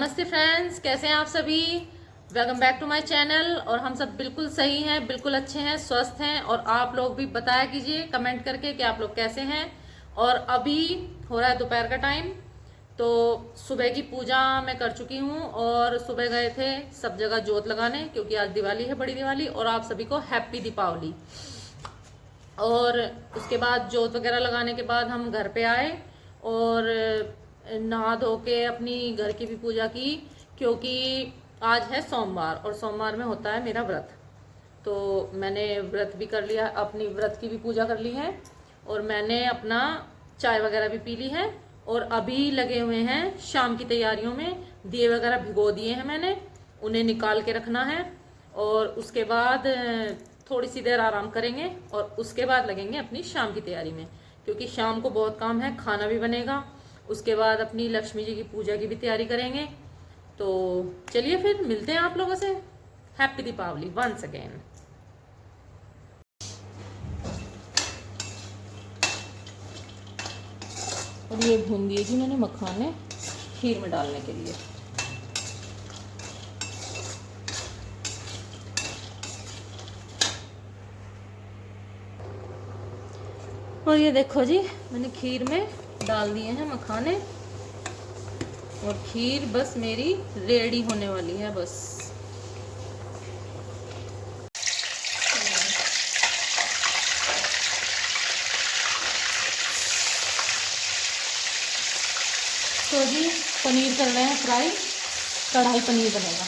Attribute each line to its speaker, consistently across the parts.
Speaker 1: नमस्ते फ्रेंड्स, कैसे हैं आप सभी। Welcome back to my channel. और हम सब बिल्कुल सही हैं, बिल्कुल अच्छे हैं, स्वस्थ हैं। और आप लोग भी बताया कीजिए कमेंट करके कि आप लोग कैसे हैं। और अभी हो रहा है दोपहर का टाइम, तो सुबह की पूजा मैं कर चुकी हूँ और सुबह गए थे सब जगह जोत लगाने, क्योंकि आज दिवाली है, बड़ी दिवाली। और आप सभी को हैप्पी दीपावली। और उसके बाद जोत वगैरह लगाने के बाद हम घर पे आए और नहा धो के अपनी घर की भी पूजा की, क्योंकि आज है सोमवार और सोमवार में होता है मेरा व्रत। तो मैंने व्रत भी कर लिया, अपनी व्रत की भी पूजा कर ली है और मैंने अपना चाय वगैरह भी पी ली है। और अभी लगे हुए हैं शाम की तैयारियों में। दिए वगैरह भिगो दिए हैं मैंने, उन्हें निकाल के रखना है। और उसके बाद थोड़ी सी देर आराम करेंगे और उसके बाद लगेंगे अपनी शाम की तैयारी में, क्योंकि शाम को बहुत काम है, खाना भी बनेगा। उसके बाद अपनी लक्ष्मी जी की पूजा की भी तैयारी करेंगे। तो चलिए फिर मिलते हैं आप लोगों से। Happy Deepavali once again. और ये भून दिए जी मैंने मखाने खीर में डालने के लिए। और ये देखो जी, मैंने खीर में डाल दिए हैं मखाने और खीर बस मेरी रेडी होने वाली है बस। तो जी पनीर कर रहे हैं फ्राई, कढ़ाई पनीर बनेगा।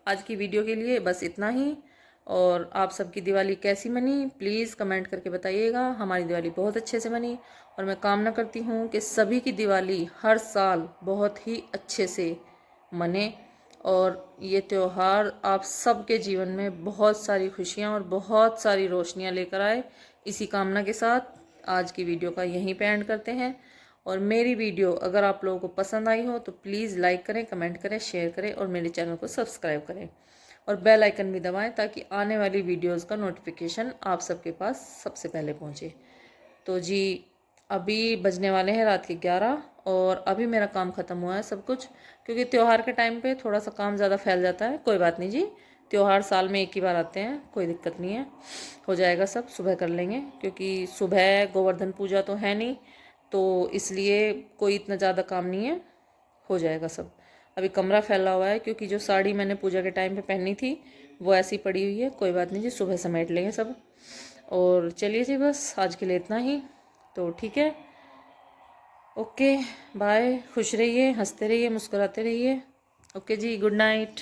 Speaker 1: आज की वीडियो के लिए बस इतना ही। और आप सबकी दिवाली कैसी मनी प्लीज़ कमेंट करके बताइएगा। हमारी दिवाली बहुत अच्छे से मनी और मैं कामना करती हूँ कि सभी की दिवाली हर साल बहुत ही अच्छे से मने और ये त्यौहार आप सबके जीवन में बहुत सारी खुशियाँ और बहुत सारी रोशनियाँ लेकर आए। इसी कामना के साथ आज की वीडियो का यहीं पे एंड करते हैं। और मेरी वीडियो अगर आप लोगों को पसंद आई हो तो प्लीज़ लाइक करें, कमेंट करें, शेयर करें और मेरे चैनल को सब्सक्राइब करें और बेल आइकन भी दबाएं ताकि आने वाली वीडियोस का नोटिफिकेशन आप सबके पास सबसे पहले पहुंचे। तो जी अभी बजने वाले हैं रात के 11 और अभी मेरा काम ख़त्म हुआ है सब कुछ, क्योंकि त्यौहार के टाइम पे थोड़ा सा काम ज़्यादा फैल जाता है। कोई बात नहीं जी, त्यौहार साल में एक ही बार आते हैं, कोई दिक्कत नहीं है, हो जाएगा सब। सुबह कर लेंगे क्योंकि सुबह गोवर्धन पूजा तो है नहीं, तो इसलिए कोई इतना ज़्यादा काम नहीं है, हो जाएगा सब। अभी कमरा फैला हुआ है क्योंकि जो साड़ी मैंने पूजा के टाइम पे पहनी थी वो ऐसी पड़ी हुई है। कोई बात नहीं जी, सुबह समेट लेंगे सब। और चलिए जी बस आज के लिए इतना ही, तो ठीक है, ओके बाय। खुश रहिए, हंसते रहिए, मुस्कुराते रहिए। ओके जी, गुड नाइट।